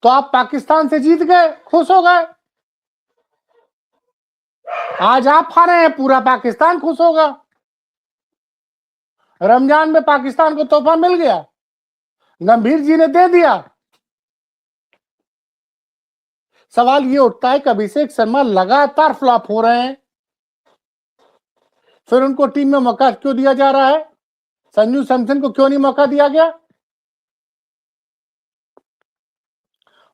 तो आप पाकिस्तान से जीत गए, खुश हो गए। आज आप हारे हैं, पूरा पाकिस्तान खुश होगा। रमजान में पाकिस्तान को तोहफा मिल गया, गंभीर जी ने दे दिया। सवाल ये उठता है कि अभिषेक शर्मा लगातार फ्लॉप हो रहे हैं, फिर उनको टीम में मौका क्यों दिया जा रहा है? संजू सैमसन को क्यों नहीं मौका दिया गया?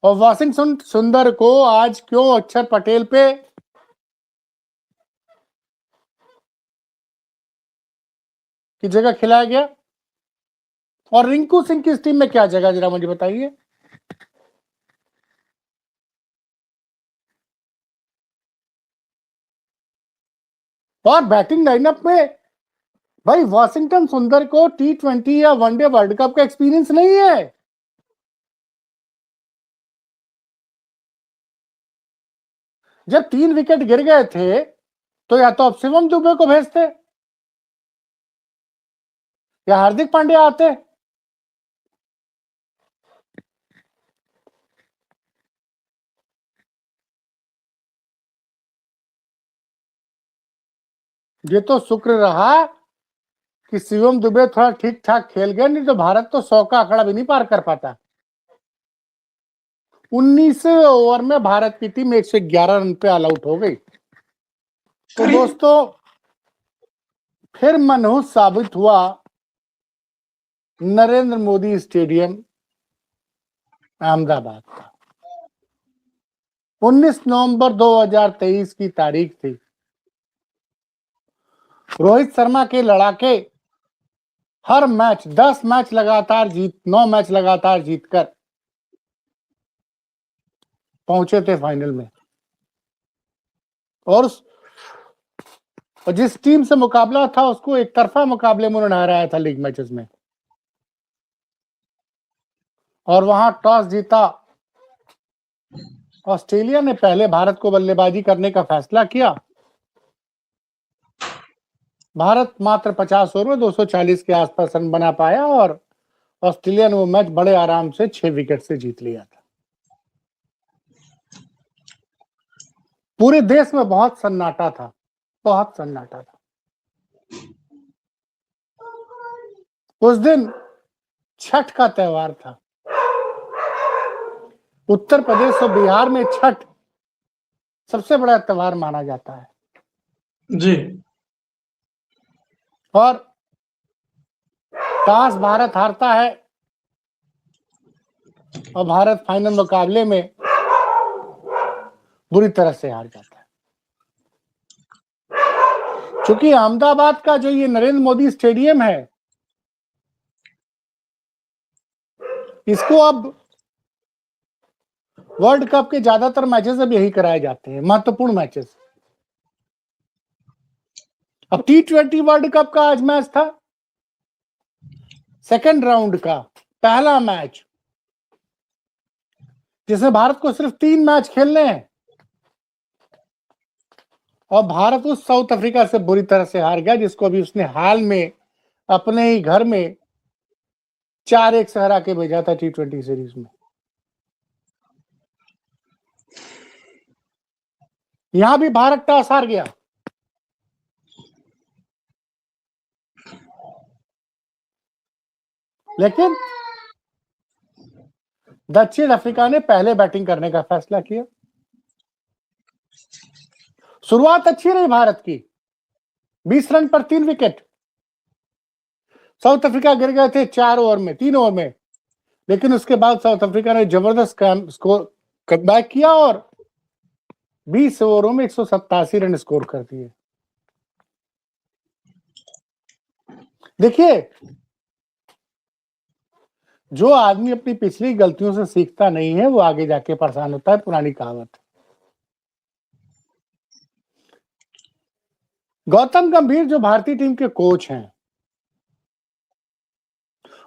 और वाशिंगटन सुंदर को आज क्यों अक्षर पटेल पे की जगह खिलाया गया? और रिंकू सिंह की इस टीम में क्या जगह, जरा मुझे बताइए। और बैटिंग लाइनअप में भाई वाशिंगटन सुंदर को T20 या वनडे वर्ल्ड कप का एक्सपीरियंस नहीं है। जब 3 विकेट गिर गए थे तो या तो अब शिवम दुबे को भेजते या हार्दिक पांड्या आते। ये तो शुक्र रहा कि शिवम दुबे थोड़ा ठीक ठाक खेल गए, नहीं तो भारत तो 100 का आंकड़ा भी नहीं पार कर पाता। 19वें ओवर में भारत की टीम 111 रन पे ऑल आउट हो गई। तो दोस्तों फिर मनहूस साबित हुआ नरेंद्र मोदी स्टेडियम अहमदाबाद का। 19 नवंबर 2023 की तारीख थी। रोहित शर्मा के लड़ाके हर मैच 10 मैच लगातार 9 मैच लगातार जीतकर पहुंचे थे फाइनल में। और जिस टीम से मुकाबला था उसको एक तरफा मुकाबले में उन्होंने हराया था लीग मैचेस में। और वहां टॉस जीता ऑस्ट्रेलिया ने, पहले भारत को बल्लेबाजी करने का फैसला किया। भारत मात्र 50 ओवर में 240 के आसपास रन बना पाया और ऑस्ट्रेलिया ने वो मैच बड़े आराम से 6 विकेट से जीत लिया था। पूरे देश में बहुत सन्नाटा था, बहुत सन्नाटा था। उस दिन छठ का त्योहार था। उत्तर प्रदेश और बिहार में छठ सबसे बड़ा त्योहार माना जाता है जी। और काश भारत हारता है और भारत फाइनल मुकाबले में बुरी तरह से हार जाता है। क्योंकि अहमदाबाद का जो ये नरेंद्र मोदी स्टेडियम है, इसको अब वर्ल्ड कप के ज्यादातर मैचेस अब यही कराए जाते हैं, महत्वपूर्ण मैचेस। अब T20 वर्ल्ड कप का आज मैच था, सेकंड राउंड का पहला मैच, जिसमें भारत को सिर्फ 3 मैच खेलने हैं और भारत उस साउथ अफ्रीका से बुरी तरह से हार गया, जिसको अभी उसने हाल में अपने ही घर में 4-1 से हरा के भेजा था T20 सीरीज में। यहां भी भारत टॉस हार गया। लेकिन दक्षिण अफ्रीका ने पहले बैटिंग करने का फैसला किया। शुरुआत अच्छी रही भारत की, 20 रन पर 3 विकेट। साउथ अफ्रीका गिर गए थे 3 ओवर में, लेकिन उसके बाद साउथ अफ्रीका ने जबरदस्त स्कोर कमबैक किया और 20 ओवरों में 187 रन स्कोर कर दिए। देखिए, जो आदमी अपनी पिछली गलतियों से सीखता नहीं है वो आगे जाके परेशान होता है, पुरानी कहावत। गौतम गंभीर जो भारतीय टीम के कोच हैं,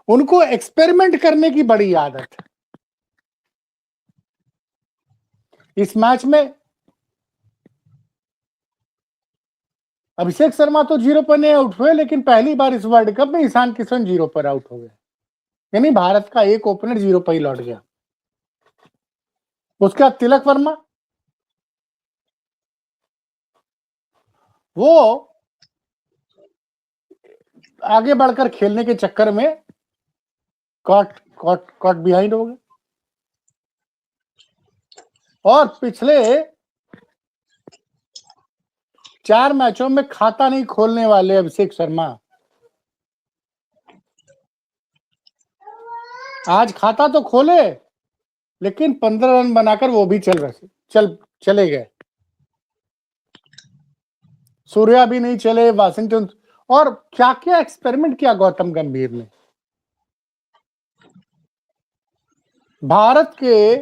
उनको एक्सपेरिमेंट करने की बड़ी आदत है। इस मैच में अभिषेक शर्मा तो 0 पर नहीं आउट हुए, लेकिन पहली बार इस वर्ल्ड कप में ईशान किशन 0 पर आउट हो गए, यानी भारत का एक ओपनर 0 पर ही लौट गया। उसके बाद तिलक वर्मा, वो आगे बढ़कर खेलने के चक्कर में कॉट कॉट कॉट बिहाइंड हो गए और पिछले 4 मैचों में खाता नहीं खोलने वाले अभिषेक शर्मा आज खाता तो खोले, लेकिन 15 रन बनाकर वो भी चले गए। सूर्या भी नहीं चले, वाशिंगटन, और क्या क्या एक्सपेरिमेंट किया गौतम गंभीर ने। भारत के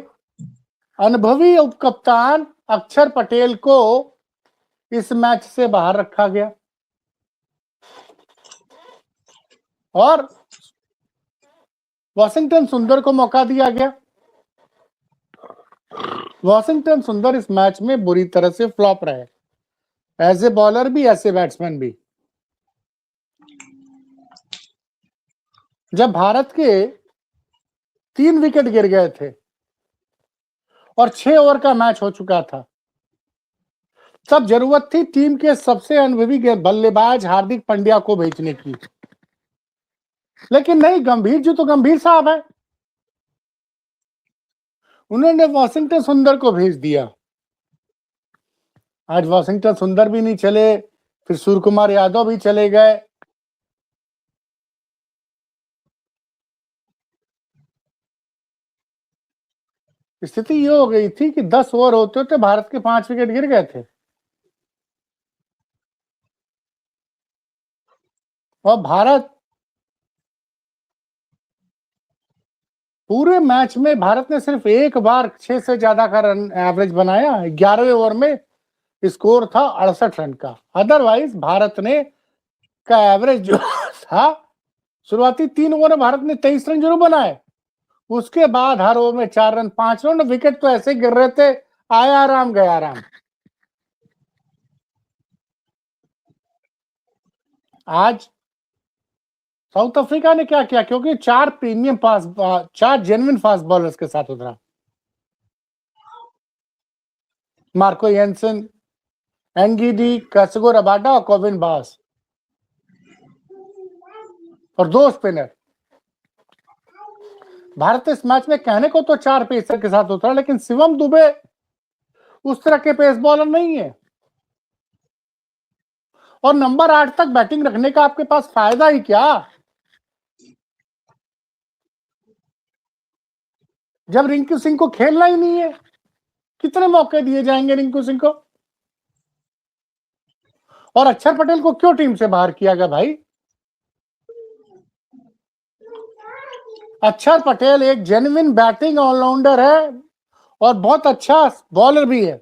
अनुभवी उपकप्तान अक्षर पटेल को इस मैच से बाहर रखा गया और वाशिंगटन सुंदर को मौका दिया गया। वाशिंगटन सुंदर इस मैच में बुरी तरह से फ्लॉप रहे, एज ए बॉलर भी, एज ए बैट्समैन भी। जब भारत के 3 विकेट गिर गए थे और 6 ओवर का मैच हो चुका था, तब जरूरत थी टीम के सबसे अनुभवी बल्लेबाज हार्दिक पांड्या को भेजने की, लेकिन नहीं, गंभीर जी तो गंभीर साहब है, उन्होंने वाशिंगटन सुंदर को भेज दिया। आज वाशिंगटन सुंदर भी नहीं चले, फिर सूर्य कुमार यादव भी चले गए। स्थिति ये हो गई थी कि 10 ओवर होते होते भारत के 5 विकेट गिर गए थे और भारत पूरे मैच में भारत ने सिर्फ एक बार 6 से ज्यादा का रन एवरेज बनाया। 11वें ओवर में स्कोर था 68 रन का। अदरवाइज भारत ने का एवरेज जो था, शुरुआती 3 ओवर में भारत ने 23 रन जरूर बनाए, उसके बाद हर ओवर में 4 रन 5 रन, विकेट तो ऐसे गिर रहे थे, आया आराम गया आराम। आज साउथ अफ्रीका ने क्या किया, क्योंकि 4 जेन्युइन फास्ट बॉलर्स के साथ उतरा, मार्को येंसन, एंगीडी, कैसगो रबाडा और कोविन बास, और 2 स्पिनर। भारत इस मैच में कहने को तो 4 पेसर के साथ उतरा, लेकिन शिवम दुबे उस तरह के पेस बॉलर नहीं है, और नंबर 8 तक बैटिंग रखने का आपके पास फायदा ही क्या, जब रिंकू सिंह को खेलना ही नहीं है। कितने मौके दिए जाएंगे रिंकू सिंह को? और अक्षर पटेल को क्यों टीम से बाहर किया गया भाई? अक्षर पटेल एक जेन्युइन बैटिंग ऑलराउंडर है और बहुत अच्छा बॉलर भी है।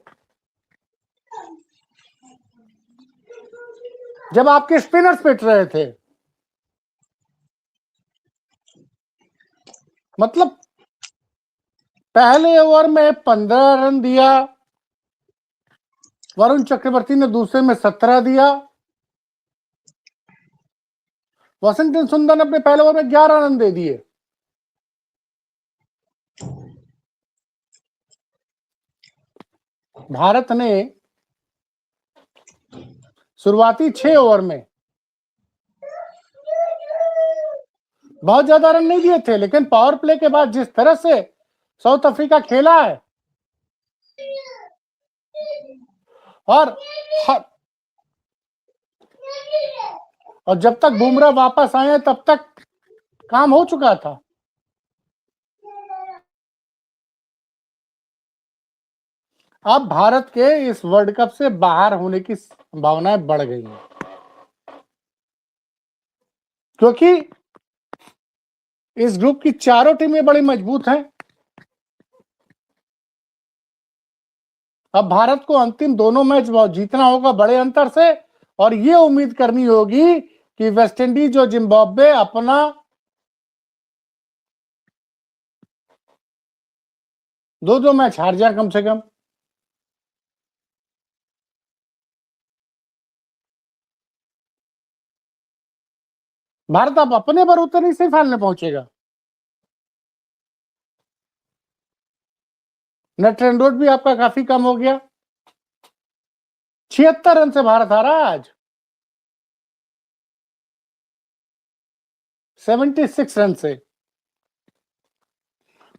जब आपके स्पिनर्स पिट रहे थे, मतलब पहले ओवर में 15 रन दिया, वरुण चक्रवर्ती ने दूसरे में 17 दिया, वाशिंगटन सुंदर ने अपने पहले ओवर में 11 रन दे दिए। भारत ने शुरुआती 6 ओवर में बहुत ज्यादा रन नहीं दिए थे, लेकिन पावर प्ले के बाद जिस तरह से साउथ अफ्रीका खेला है और जब तक बुमराह वापस आए तब तक काम हो चुका था। अब भारत के इस वर्ल्ड कप से बाहर होने की संभावनाएं बढ़ गई हैं, क्योंकि इस ग्रुप की चारों टीमें बड़ी मजबूत हैं। अब भारत को अंतिम दोनों मैच जीतना होगा बड़े अंतर से, और ये उम्मीद करनी होगी कि वेस्टइंडीज और जिम्बाब्वे अपना दो मैच हार जाए कम से कम। भारत अब अपने बलबूते नहीं सेमीफाइनल में पहुंचेगा। नेट रन रेट भी आपका काफी कम हो गया। 76 रन से भारत हारा आज, 76 रन से।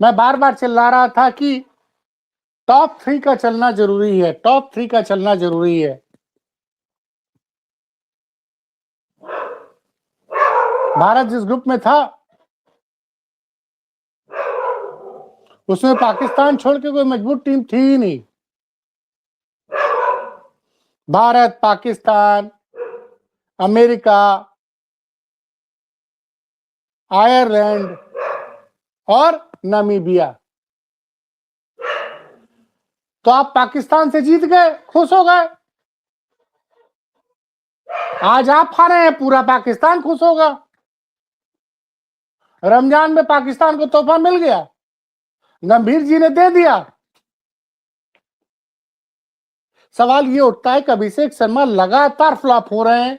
मैं बार बार चिल्ला रहा था कि टॉप 3 का चलना जरूरी है, टॉप 3 का चलना जरूरी है। भारत जिस ग्रुप में था उसमें पाकिस्तान छोड़ के कोई मजबूत टीम थी ही नहीं। भारत, पाकिस्तान, अमेरिका, आयरलैंड और नामीबिया। तो आप पाकिस्तान से जीत गए, खुश हो गए। आज आप हारे हैं, पूरा पाकिस्तान खुश होगा। रमजान में पाकिस्तान को तोहफा मिल गया, गंभीर जी ने दे दिया। सवाल ये उठता है कि अभिषेक शर्मा लगातार फ्लॉप हो रहे हैं,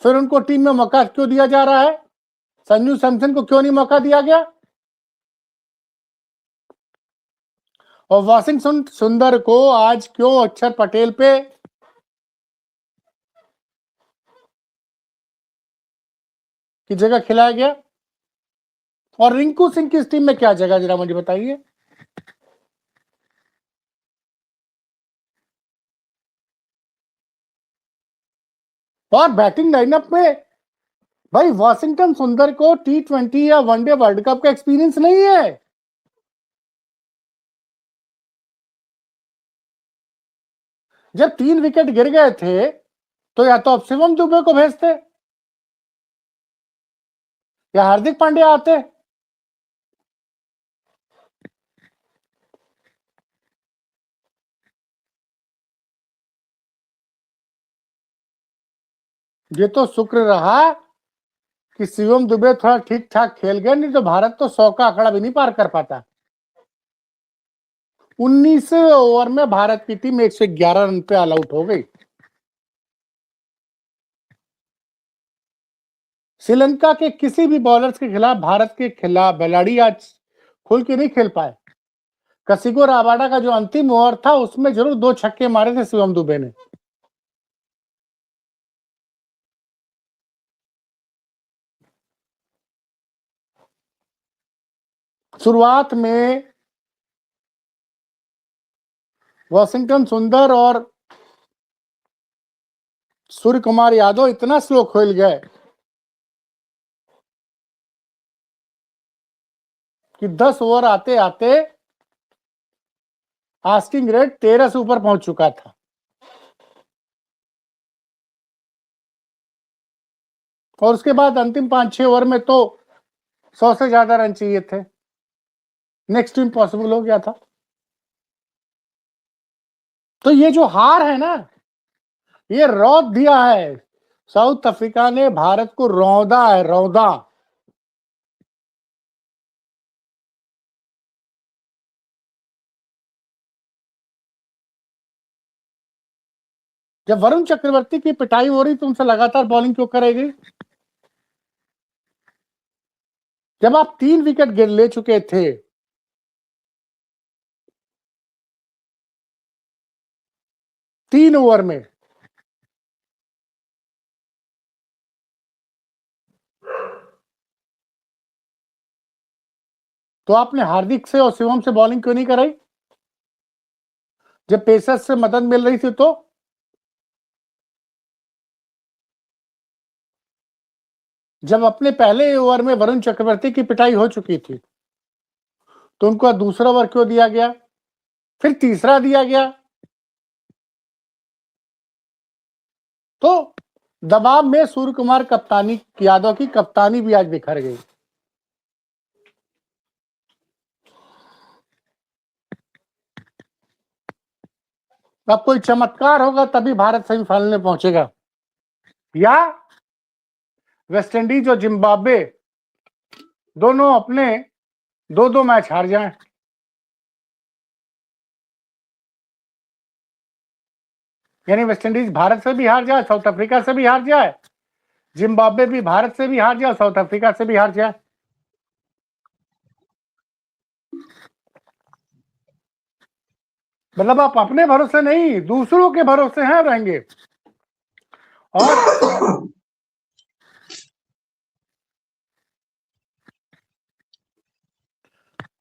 फिर उनको टीम में मौका क्यों दिया जा रहा है? संजू सैमसन को क्यों नहीं मौका दिया गया? और वाशिंगटन सुंदर को आज क्यों अक्षर पटेल पे की जगह खिलाया गया? और रिंकू सिंह की इस टीम में क्या जगह, जरा मुझे बताइए। और बैटिंग लाइनअप में भाई वाशिंगटन सुंदर को T20 या वनडे वर्ल्ड कप का एक्सपीरियंस नहीं है। जब 3 विकेट गिर गए थे तो या तो अब शिवम दुबे को भेजते या हार्दिक पांड्या आते। ये तो शुक्र रहा कि शिवम दुबे थोड़ा ठीक ठाक खेल गए, नहीं तो भारत तो 100 का आंकड़ा भी नहीं पार कर पाता। 19वें ओवर में भारत की टीम 111 रन पे ऑल आउट हो गई। श्रीलंका के किसी भी बॉलर्स के खिलाफ भारत के खिलाफ खिलाड़ी आज खुल के नहीं खेल पाए। कसिको राबाडा का जो अंतिम ओवर था उसमें जरूर 2 छक्के मारे थे शिवम दुबे ने। शुरुआत में वाशिंगटन सुंदर और सूर्य कुमार यादव इतना स्लो खेल गए कि 10 ओवर आते आते आस्किंग रेट 13 से ऊपर पहुंच चुका था। और उसके बाद अंतिम 5-6 ओवर में तो 100 से ज्यादा रन चाहिए थे, नेक्स्ट टू इम्पॉसिबल हो गया था। तो ये जो हार है ना, ये रौंद दिया है। साउथ अफ्रीका ने भारत को रौंदा है, रौंदा। जब वरुण चक्रवर्ती की पिटाई हो रही तो उनसे लगातार बॉलिंग क्यों करेगी? जब आप 3 विकेट गिर ले चुके थे, तीन ओवर में, तो आपने हार्दिक से और शिवम से बॉलिंग क्यों नहीं कराई? जब पेसर्स से मदद मिल रही थी तो जब अपने पहले ओवर में वरुण चक्रवर्ती की पिटाई हो चुकी थी तो उनको दूसरा ओवर क्यों दिया गया, फिर तीसरा दिया गया? तो दबाव में सूर्य कुमार कप्तानी यादव की कप्तानी भी आज बिखर गई। अब कोई चमत्कार होगा तभी भारत सेमीफाइनल में पहुंचेगा, या वेस्टइंडीज और जिम्बाब्वे दोनों अपने 2-2 मैच हार जाएं। यानी वेस्टइंडीज भारत से भी हार जाए, साउथ अफ्रीका से भी हार जाए, जिम्बाब्वे भी भारत से भी हार जाए, साउथ अफ्रीका से भी हार जाए। मतलब आप अपने भरोसे नहीं, दूसरों के भरोसे हैं रहेंगे।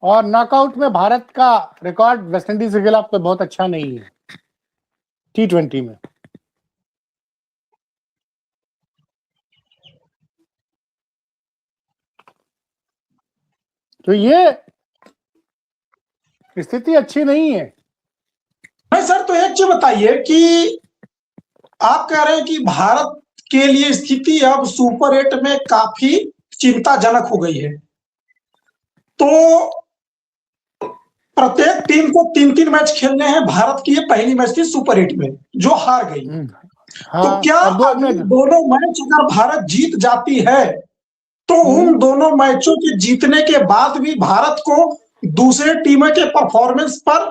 और नॉकआउट में भारत का रिकॉर्ड वेस्टइंडीज के खिलाफ तो बहुत अच्छा नहीं है T20 में। तो ये स्थिति अच्छी नहीं है। नहीं सर, तो एक चीज बताइए कि आप कह रहे हैं कि भारत के लिए स्थिति अब सुपर 8 में काफी चिंताजनक हो गई है, तो प्रत्येक टीम को 3-3 मैच खेलने हैं। भारत की ये पहली मैच थी सुपर 8 में जो हार गई। हाँ, तो क्या अगले दोनों मैच अगर भारत जीत जाती है तो उन दोनों मैचों के जीतने के बाद भी भारत को दूसरे टीमों के परफॉर्मेंस पर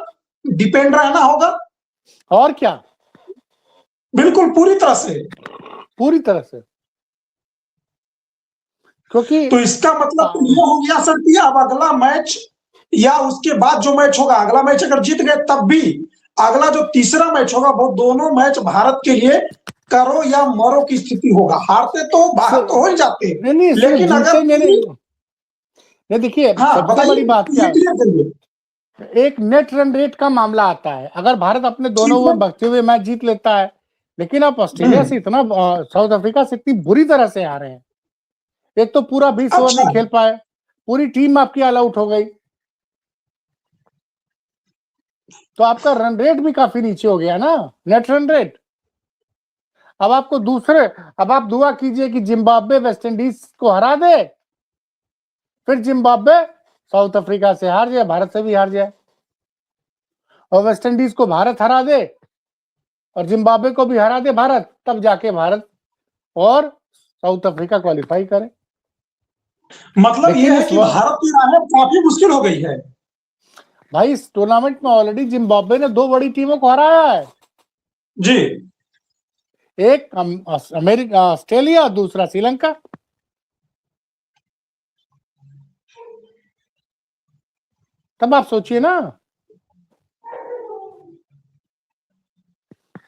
डिपेंड रहना होगा? और क्या, बिल्कुल पूरी तरह से, क्योंकि तो इसका मतलब तो ये हो गया सर कि अब अगला मैच या उसके बाद जो मैच होगा, अगला मैच अगर जीत गए तब भी अगला जो तीसरा मैच होगा वो दोनों मैच भारत के लिए करो या मरो की स्थिति होगा। हारते तो बाहर तो हो ही जाते, लेकिन अगर नहीं देखिए, सबसे बड़ी बात क्या है, एक नेट रन रेट का मामला आता है। अगर भारत अपने दोनों ओवर बचते हुए मैच जीत लेता है, लेकिन आप ऑस्ट्रेलिया से इतना, साउथ अफ्रीका से इतनी बुरी तरह से हारे हैं। एक तो पूरा 20 ओवर नहीं खेल पाए, पूरी टीम आपकी ऑल आउट हो गई, तो आपका रन रेट भी काफी नीचे हो गया ना, नेट रन रेट। अब आप दुआ कीजिए कि जिम्बाब्वे वेस्टइंडीज को हरा दे, फिर जिम्बाब्वे साउथ अफ्रीका से हार जाए, भारत से भी हार जाए, और वेस्टइंडीज को भारत हरा दे और जिम्बाब्वे को भी हरा दे भारत, तब जाके भारत और साउथ अफ्रीका क्वालिफाई करे। मतलब ये है कि भारत की राह काफी मुश्किल हो गई है। भाई इस टूर्नामेंट में ऑलरेडी जिम्बाब्वे ने 2 बड़ी टीमों को हराया है जी, एक अमेरिका, ऑस्ट्रेलिया, दूसरा श्रीलंका। तब आप सोचिए ना,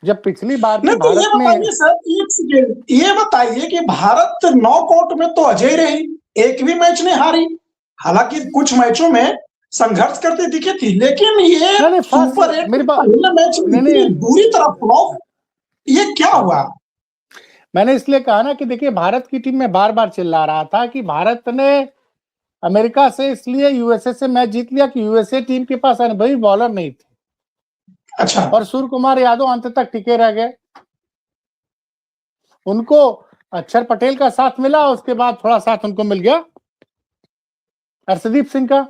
जब पिछली बार भी भारत में, बताइए सर, एक सेकेंड, ये बताइए कि भारत नॉकआउट में तो अजय रही, एक भी मैच नहीं हारी। हालांकि कुछ मैचों में संघर्ष करते दिखे थी, लेकिन ये सुपर 8 पहले मैच में इतनी बुरी तरह फ्लॉप, ये क्या हुआ? मैंने इसलिए कहा ना कि देखिए, भारत की टीम में बार बार चिल्ला रहा था कि भारत ने अमेरिका से इसलिए यूएसए से मैच जीत लिया कि यूएसए टीम के पास अनुभवी बॉलर नहीं थे। अच्छा, और सूर्य कुमार यादव अंत तक टिके रह गए। उनको अक्षर पटेल का साथ मिला, उसके बाद थोड़ा साथ उनको मिल गया अर्शदीप सिंह का।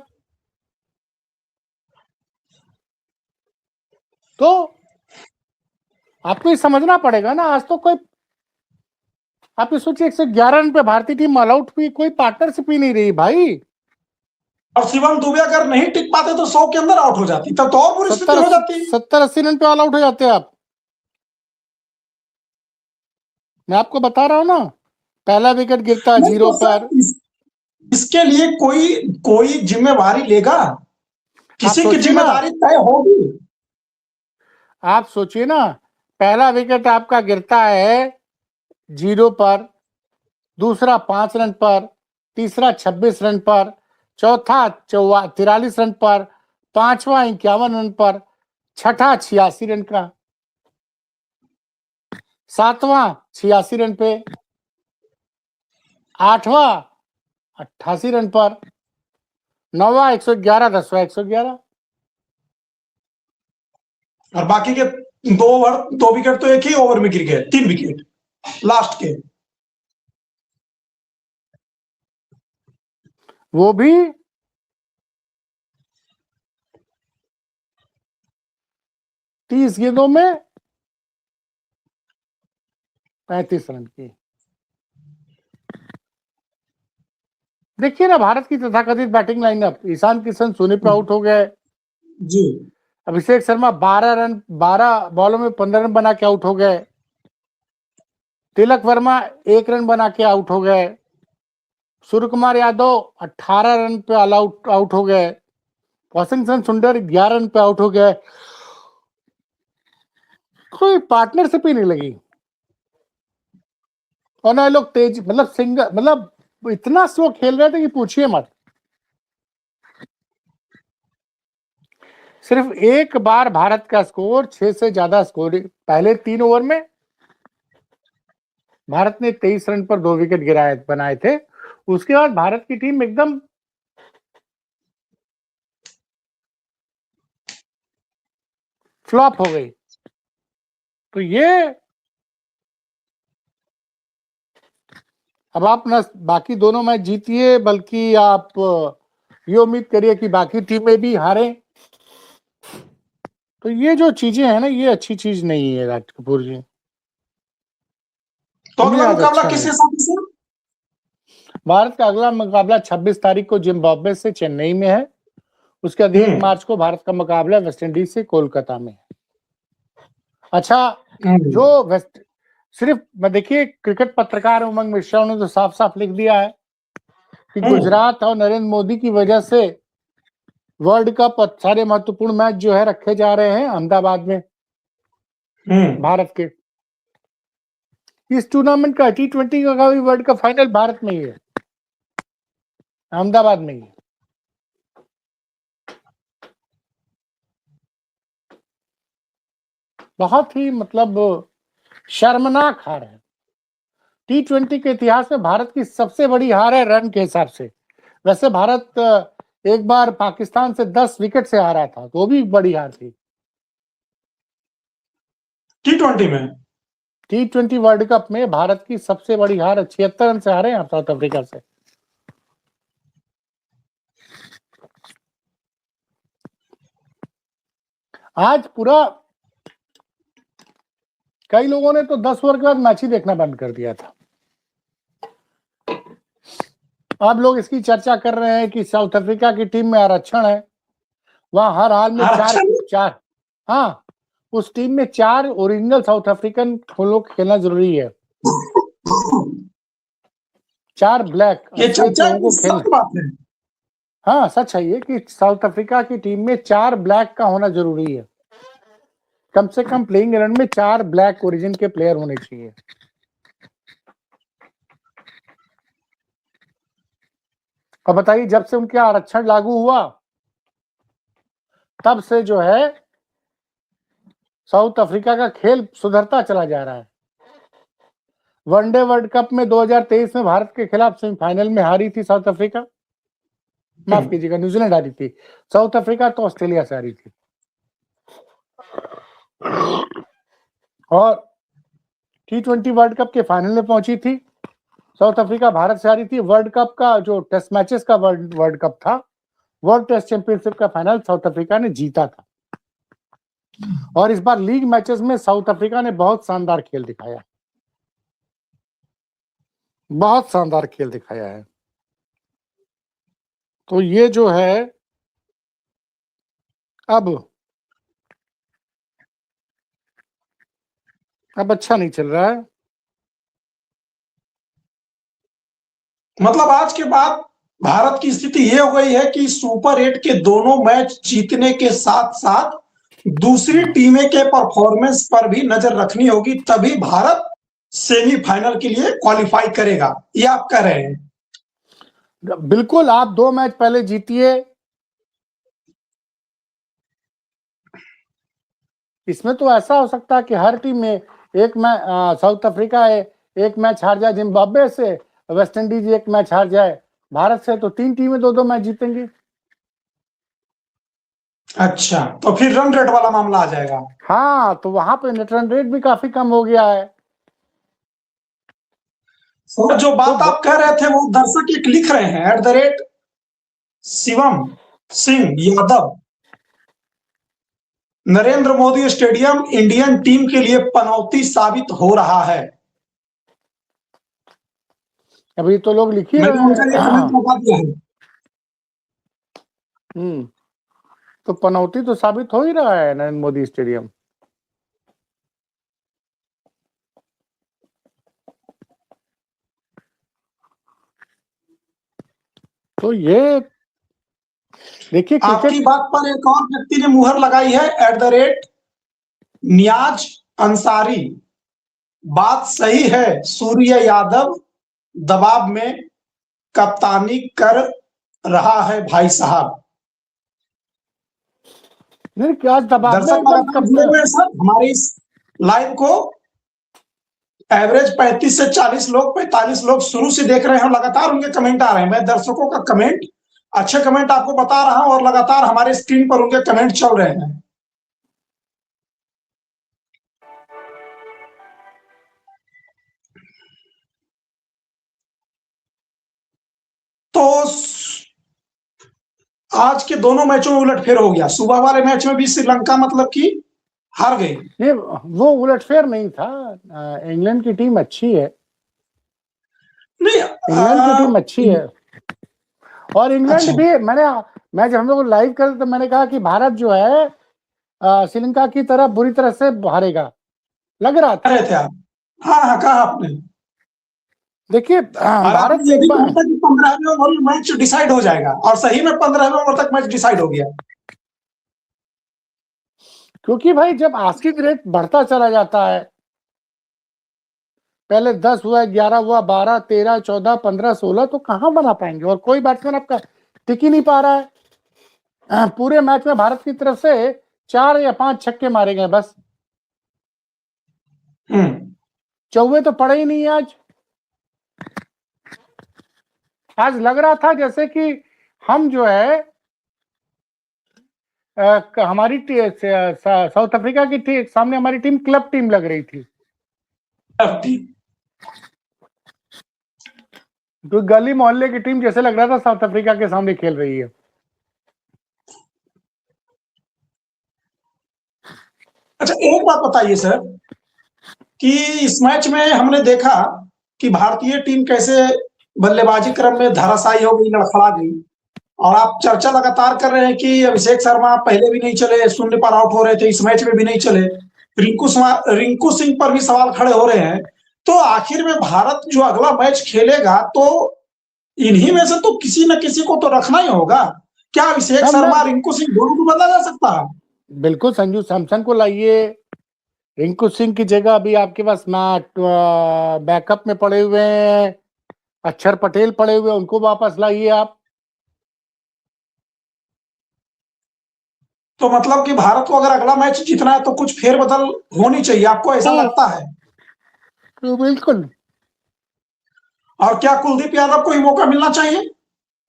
तो आपको ये समझना पड़ेगा ना, आज तो कोई, आप ये सोचिए 111 रन पे भारतीय टीम ऑल आउट हुई, कोई पार्टनरशिप ही नहीं रही भाई। और शिवम दुबे अगर नहीं टिक पाते तो 100 के अंदर आउट हो जाती, तब तो और बुरी स्थिति हो जाती। 70-80 रन पे ऑल आउट हो जाते हैं आप। मैं आपको बता रहा हूं ना, पहला विकेट गिरता है 0 पर। इसके लिए कोई जिम्मेवारी लेगा, किसी की जिम्मेदारी तय होगी। आप सोचिए ना, पहला विकेट आपका गिरता है 0 पर, दूसरा 5 रन पर, तीसरा 26 रन पर, चौथा 43 रन पर, पांचवा 51 रन पर, छठा 86 रन का, सातवां 86 रन पे, आठवां 88 रन पर, नौवां 111, 10वां 111। और बाकी के 2 विकेट तो एक ही ओवर में गिर गए, 3 विकेट लास्ट के, वो भी 30 गेंदों में 35 रन की। देखिए ना भारत की तथाकथित बैटिंग लाइनअप, ईशान किशन शून्य पे आउट हो गए जी, अभिषेक शर्मा 12 बॉलों में 15 रन बना के आउट हो गए, तिलक वर्मा 1 रन बना के आउट हो गए, सूर्य कुमार यादव 18 रन पे ऑल आउट हो गए, वॉशिंगटन सुंदर 11 रन पे आउट हो गए, कोई पार्टनरशिप ही नहीं लगी। और ना लोग तेज, मतलब सिंगल, मतलब इतना स्लो खेल रहे थे कि पूछिए मत। सिर्फ एक बार भारत का स्कोर 6 से ज्यादा स्कोर, पहले 3 ओवर में भारत ने 23 रन पर 2 विकेट गिराए बनाए थे। उसके बाद भारत की टीम एकदम फ्लॉप हो गई। तो ये अब आप ना बाकी दोनों मैच जीतिए, बल्कि आप ये उम्मीद करिए कि बाकी टीमें भी हारें। तो ये जो चीजें हैं ना, ये अच्छी चीज नहीं है राज कपूर जी। तो अगला आज मुकाबला अच्छा किसके नहीं। साथ है सर? भारत का अगला मुकाबला 26 तारीख को जिम्बाब्वे से चेन्नई में है। उसके बाद 1 मार्च को भारत का मुकाबला वेस्टइंडीज से कोलकाता में है। अच्छा, जो वेस्ट सिर्फ मैं देखिए, क्रिकेट पत्रकार उमंग मिश्रा ने तो साफ साफ लिख दिया है कि गुजरात और नरेंद्र मोदी की वजह से वर्ल्ड कप और सारे महत्वपूर्ण मैच जो है रखे जा रहे हैं अहमदाबाद में भारत के। इस टूर्नामेंट का T20 का भी वर्ल्ड कप फाइनल भारत में ही है, अहमदाबाद में ही है। बहुत ही मतलब शर्मनाक हार है। T20 के इतिहास में भारत की सबसे बड़ी हार है रन के हिसाब से। वैसे भारत एक बार पाकिस्तान से 10 विकेट से हारा था, तो वो भी बड़ी हार थी। T20 में, T20 वर्ल्ड कप में भारत की सबसे बड़ी हार 76 रन से हारे हैं आप साउथ अफ्रीका से। आज पूरा कई लोगों ने तो 10 ओवर के बाद मैच ही देखना बंद कर दिया था। अब लोग इसकी चर्चा कर रहे हैं कि साउथ अफ्रीका की टीम में आरक्षण है, वहां हर हाल में चार हाँ, उस टीम में 4 ओरिजिनल साउथ अफ्रीकन लोग खेलना जरूरी है। 4 ब्लैक ये चर्चा लोगों को सच बात है। हाँ, सच है ये कि साउथ अफ्रीका की टीम में 4 ब्लैक का होना जरूरी है। कम से कम प्लेइंग 11 में 4 ब्लैक ओरिजिन के प्लेयर होने चाहिए। अब बताइए, जब से उनके आरक्षण लागू हुआ तब से जो है साउथ अफ्रीका का खेल सुधरता चला जा रहा है। वनडे वर्ल्ड कप में 2023 में भारत के खिलाफ सेमीफाइनल में हारी थी साउथ अफ्रीका, माफ कीजिएगा न्यूजीलैंड हारी थी। साउथ अफ्रीका तो ऑस्ट्रेलिया से हारी थी। और T20 वर्ल्ड कप के फाइनल में पहुंची थी साउथ अफ्रीका, भारत से हारी थी। वर्ल्ड कप का जो टेस्ट मैचेस का वर्ल्ड कप था, वर्ल्ड टेस्ट चैंपियनशिप का फाइनल साउथ अफ्रीका ने जीता था। और इस बार लीग मैचेस में साउथ अफ्रीका ने बहुत शानदार खेल दिखाया, बहुत शानदार खेल दिखाया है। तो ये जो है अब अच्छा नहीं चल रहा है। मतलब आज के बाद भारत की स्थिति ये हो गई है कि सुपर 8 के दोनों मैच जीतने के साथ साथ दूसरी टीमें के परफॉर्मेंस पर भी नजर रखनी होगी, तभी भारत सेमीफाइनल के लिए क्वालिफाई करेगा, ये आप कह रहे हैं। बिल्कुल, आप 2 मैच पहले जीतिए। इसमें तो ऐसा हो सकता है कि हर टीम में एक मैच, साउथ अफ्रीका एक मैच हार जाए जिम्बाब्वे से, वेस्ट इंडीज एक मैच हार जाए भारत से, तो 3 टीमें 2-2 मैच जीतेंगी। अच्छा, तो फिर रन रेट वाला मामला आ जाएगा। हाँ, तो वहां पे नेट रन रेट भी काफी कम हो गया है। और जो बात आप कह रहे थे वो दर्शक एक लिख रहे हैं @Shivam Singh Yadav, Narendra Modi stadium Indian team के लिए पनौती साबित हो रहा है। अभी तो लोग लिखिए मैंने उनका ये कमेंट लगा दिया है। तो पनौती तो साबित हो ही रहा है नरेंद्र मोदी स्टेडियम। तो ये देखिए, आपकी बात पर एक और व्यक्ति ने मुहर लगाई है @नियाज अंसारी, बात सही है, सूर्य यादव दबाव में कप्तानी कर रहा है भाई साहब। नहीं क्या दबाव में दर्शक एकदम लगातार जुड़े हुए हैं सर हमारे इस लाइव को। एवरेज 35 से 40 लोग, 45 लोग शुरू से देख रहे हैं, लगातार उनके कमेंट आ रहे हैं। मैं दर्शकों का कमेंट, अच्छे कमेंट आपको बता रहा हूं और लगातार हमारे स्क्रीन पर उनके कमेंट चल रहे हैं। तो आज के दोनों मैचों में उलटफेर हो गया। सुबह वाले मैच में भी श्रीलंका मतलब कि हार गई। नहीं वो उलटफेर नहीं था, इंग्लैंड की टीम अच्छी है, नहीं इंग्लैंड की टीम अच्छी है। और इंग्लैंड भी, मैं जब हम लोग लाइव कर तो मैंने कहा कि भारत जो है श्रीलंका की तरह बुरी तरह से हारेगा, लग रहा था। थे आप? हाँ हाँ कहा आपने। देखिए भारत ये एक भी बार कहा था कि 15वें ओवर में मैच डिसाइड हो जाएगा और सही में 15वें ओवर तक मैच डिसाइड हो गया। क्योंकि भाई जब आस्किंग रेट बढ़ता चला जाता है, पहले 10 हुआ, 11 हुआ, 12, 13, 14, 15, 16, तो कहां बना पाएंगे। और कोई बैट्समैन आपका टिक ही नहीं पा रहा है। पूरे मैच में भारत की तरफ से 4 या 5 छक्के मारे गए बस, चौवे तो पड़े ही नहीं आज। आज लग रहा था जैसे कि हम जो है हमारी साउथ अफ्रीका की सामने हमारी टीम क्लब टीम लग रही थी, तो गली मोहल्ले की टीम जैसे लग रहा था साउथ अफ्रीका के सामने खेल रही है। अच्छा एक बात बताइए सर कि इस मैच में हमने देखा कि भारतीय टीम कैसे बल्लेबाजी क्रम में धराशायी हो गई, लड़खड़ा गई। और आप चर्चा लगातार कर रहे हैं कि अभिषेक शर्मा पहले भी नहीं चले, शून्य पर आउट हो रहे थे, इस मैच में भी नहीं चले। रिंकू सिंह पर भी सवाल खड़े हो रहे हैं। तो आखिर में भारत जो अगला मैच खेलेगा तो इन्हीं में से तो किसी न किसी को तो रखना ही होगा। क्या अभिषेक शर्मा, रिंकू सिंह दोनों को बदला जा सकता है? बिल्कुल, संजू सैमसन को लाइए, रिंकू सिंह की जगह अभी आपके पास बैकअप में पड़े हुए हैं, अक्षर पटेल पड़े हुए, उनको वापस लाइए आप। तो मतलब कि भारत को अगर अगला मैच जीतना है तो कुछ फेरबदल होनी चाहिए, आपको ऐसा लगता है? तो बिल्कुल। और क्या कुलदीप यादव को ही मौका मिलना चाहिए?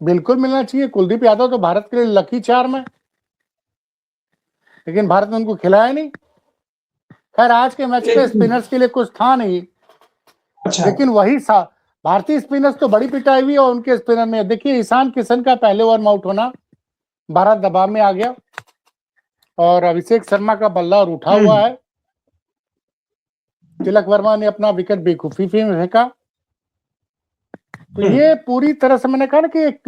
बिल्कुल मिलना चाहिए। कुलदीप यादव तो भारत के लिए लकी चार्म है, लेकिन भारत ने उनको खिलाया नहीं। खैर आज के मैच पे स्पिनर्स के लिए कुछ था नहीं। अच्छा। लेकिन वही भारतीय स्पिनर्स तो बड़ी पिटाई हुई और उनके स्पिनर ने, देखिए ईशान किशन का पहले ओवर में आउट होना, भारत दबाव में आ गया और अभिषेक शर्मा का बल्ला और उठा हुआ है। तिलक वर्मा ने अपना विकेट बेवकूफी में फेंका। तो ये पूरी तरह से मैंने कहा ना कि एक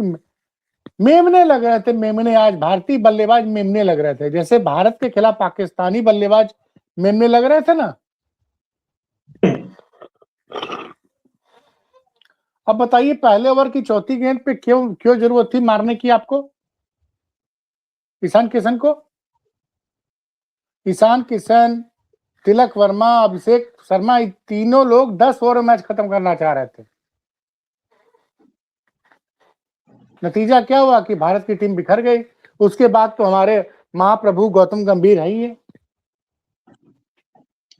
मेमने लग रहे थे, मेमने। आज भारतीय बल्लेबाज मेमने लग रहे थे, जैसे भारत के खिलाफ पाकिस्तानी बल्लेबाज मेमने लग रहे थे ना। अब बताइए पहले ओवर की चौथी गेंद पे क्यों जरूरत थी मारने की आपको ईशान किशन को? ईशान किशन, तिलक वर्मा, अभिषेक शर्मा, तीनों लोग 10 ओवर में मैच खत्म करना चाह रहे थे। नतीजा क्या हुआ कि भारत की टीम बिखर गई। उसके बाद तो हमारे महाप्रभु गौतम गंभीर है ही है।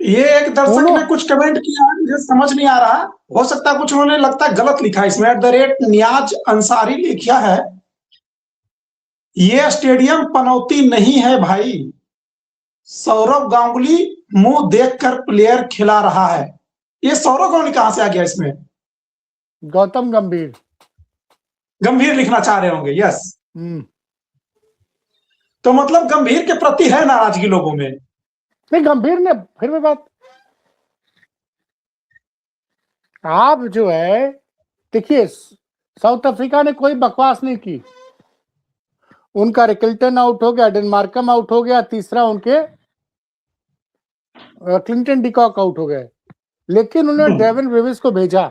ये एक दर्शक ने कुछ कमेंट किया है, मुझे समझ नहीं आ रहा, हो सकता है कुछ उन्होंने लगता है गलत लिखा है इसमें। @नियाज अंसारी लिखा है, ये स्टेडियम पनौती नहीं है भाई, सौरव गांगुली मुंह देखकर प्लेयर खिला रहा है। ये सौरव गांगुली कहां से आ गया इसमें? गौतम गंभीर लिखना चाह रहे होंगे। यस। तो मतलब गंभीर के प्रति है नाराजगी लोगों में? नहीं, गंभीर ने फिर भी बात, आप जो है देखिए साउथ अफ्रीका ने कोई बकवास नहीं की। उनका रिकल्टन आउट हो गया, डेनमार्कम आउट हो गया, तीसरा उनके क्लिंटन डिकॉक आउट हो गए, लेकिन उन्होंने डेविन ब्रेविस को भेजा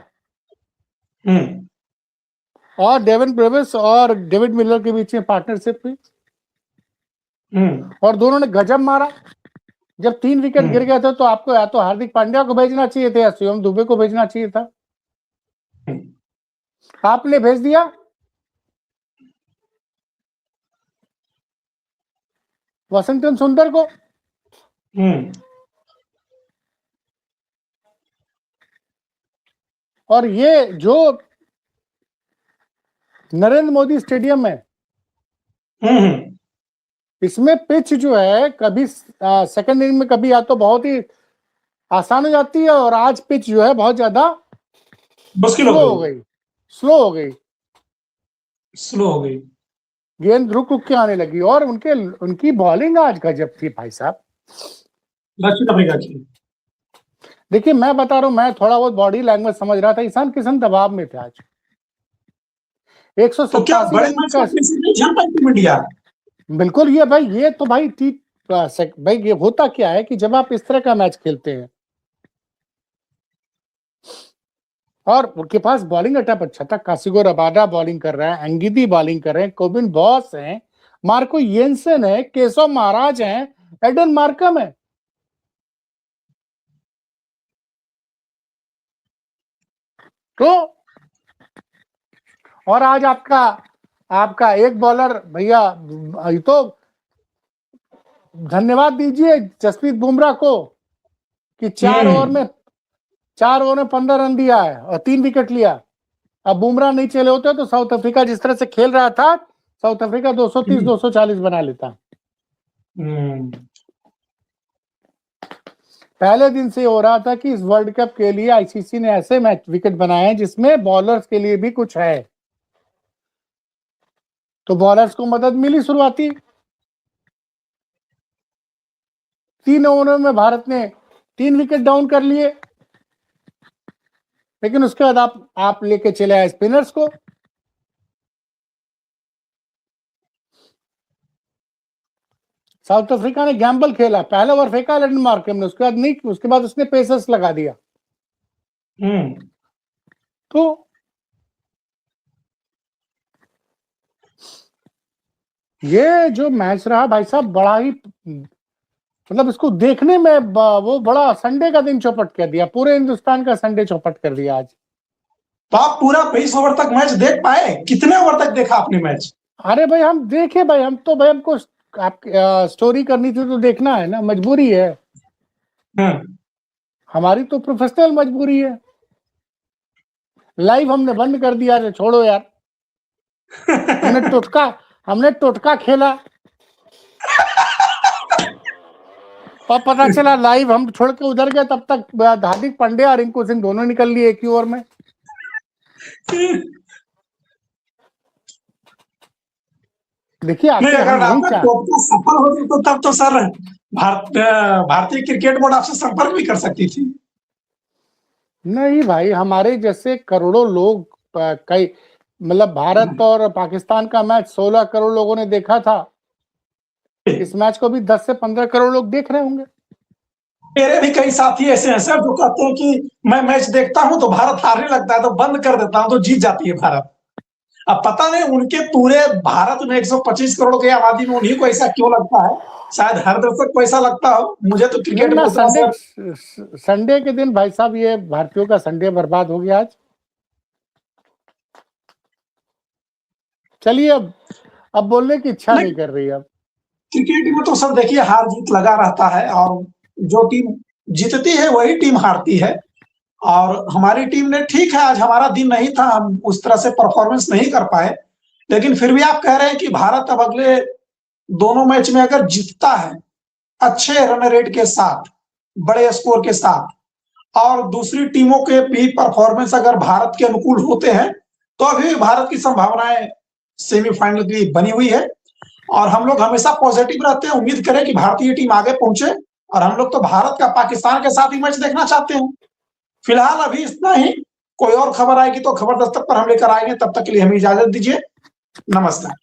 और डेविन ब्रेविस और डेविड मिलर के बीच में पार्टनरशिप हुई और दोनों ने गजब मारा। जब 3 विकेट गिर गए थे तो आपको या तो हार्दिक पांड्या को भेजना चाहिए था या शिवम दुबे को भेजना चाहिए था, आपने भेज दिया। वॉशिंगटन सुंदर को। और ये जो नरेंद्र मोदी स्टेडियम है, इसमें पिच जो है कभी सेकंड इनिंग में कभी या तो बहुत ही आसान हो जाती है, और आज पिच जो है बहुत ज्यादा स्लो हो गई। गेंद रुक रुक के आने लगी, और उनकी बॉलिंग आज गजब थी भाई साहब। देखिए मैं बता रहा हूं, मैं थोड़ा बहुत बॉडी लैंग्वेज समझ रहा था, ईशान किशन दबाव में थे आज। 187 रन का इंडिया। बिल्कुल, ये भाई ये तो भाई भाई ये होता क्या है कि जब आप इस तरह का मैच खेलते हैं और उनके पास बॉलिंग अटैक अच्छा था, कासिगो रबाडा बॉलिंग कर रहा है, अंगिदी बॉलिंग कर रहे हैं, कोबिन बॉस हैं, मार्को येंसन है, केशव महाराज हैं, एडन मार्कम है। तो और आज आपका एक बॉलर भैया, तो धन्यवाद दीजिए जसप्रीत बुमराह को कि 4 ओवर में 15 रन दिया है और 3 विकेट लिया। अब बुमराह नहीं चले होते तो साउथ अफ्रीका जिस तरह से खेल रहा था, साउथ अफ्रीका 230-240 बना लेता। पहले दिन से हो रहा था कि इस वर्ल्ड कप के लिए आईसीसी ने ऐसे मैच विकेट बनाए हैं जिसमें बॉलर्स के लिए भी कुछ है, तो बॉलर्स को मदद मिली। शुरुआती 3 ओवरों में भारत ने 3 विकेट डाउन कर लिए, लेकिन उसके बाद आप लेके चले आए स्पिनर्स को। साउथ अफ्रीका ने गैम्बल खेला, पहला ओवर फेंका एडन मार्करम ने, उसके बाद नहीं, उसके बाद उसने पेसर्स लगा दिया। तो ये जो मैच रहा भाई साहब, बड़ा ही मतलब इसको देखने में वो बड़ा संडे का दिन चौपट कर दिया, पूरे हिंदुस्तान का संडे चौपट कर दिया आज। तो आप पूरा 20 ओवर तक मैच देख पाए? कितने ओवर तक देखा आपने मैच? अरे भाई हम देखे भाई, हम तो भाई हमको स्टोरी करनी थी तो देखना है ना, मजबूरी है। हमारी तो प्रोफेशनल मजबूरी है। लाइव हमने बंद कर दिया, छोड़ो यार। हमने टोटका खेला और पता चला लाइव हम छोड़ के उधर गए, तब तक हार्दिक पांड्या और रिंकू सिंह दोनों निकल लिए एक ही ओवर में। देखिए अगर आपका टोटका सफल होती तो तब तो सर भारतीय क्रिकेट बोर्ड आपसे संपर्क भी कर सकती थी। नहीं भाई, हमारे जैसे करोड़ों लोग, कई मतलब भारत और पाकिस्तान का मैच 16 करोड़ लोगों ने देखा था, इस मैच को भी 10 से 15 करोड़ लोग देख रहे होंगे। मेरे भी कई साथी ऐसे हैं सर जो कहते हैं कि मैं मैच देखता हूं तो भारत हारने लगता है तो बंद कर देता हूं तो जीत जाती है भारत। अब पता नहीं उनके पूरे भारत में 125 करोड़ की आबादी में उन्हीं को ऐसा क्यों लगता है, शायद हर दर्शक को ऐसा लगता हो। मुझे तो क्रिकेट में संडे के दिन भाई साहब ये भारतीयों का संडे बर्बाद हो गया आज। चलिए अब बोलने की इच्छा नहीं कर रही। अब क्रिकेट में तो सर देखिए हार जीत लगा रहता है, और जो टीम जीतती है वही टीम हारती है। और हमारी टीम ने, ठीक है आज हमारा दिन नहीं था, हम उस तरह से परफॉर्मेंस नहीं कर पाए, लेकिन फिर भी आप कह रहे हैं कि भारत अब अगले दोनों मैच में अगर जीतता है अच्छे रन रेट के साथ, बड़े स्कोर के साथ, और दूसरी टीमों के भी परफॉर्मेंस अगर भारत के अनुकूल होते हैं, तो अभी भारत की संभावनाएं सेमीफाइनल की बनी हुई है। और हम लोग हमेशा पॉजिटिव रहते हैं, उम्मीद करें कि भारतीय टीम आगे पहुंचे, और हम लोग तो भारत का पाकिस्तान के साथ ही मैच देखना चाहते हैं। फिलहाल अभी इतना ही, कोई और खबर आएगी तो खबर दस्तक पर हम लेकर आएंगे। तब तक के लिए हमें इजाजत दीजिए, नमस्कार।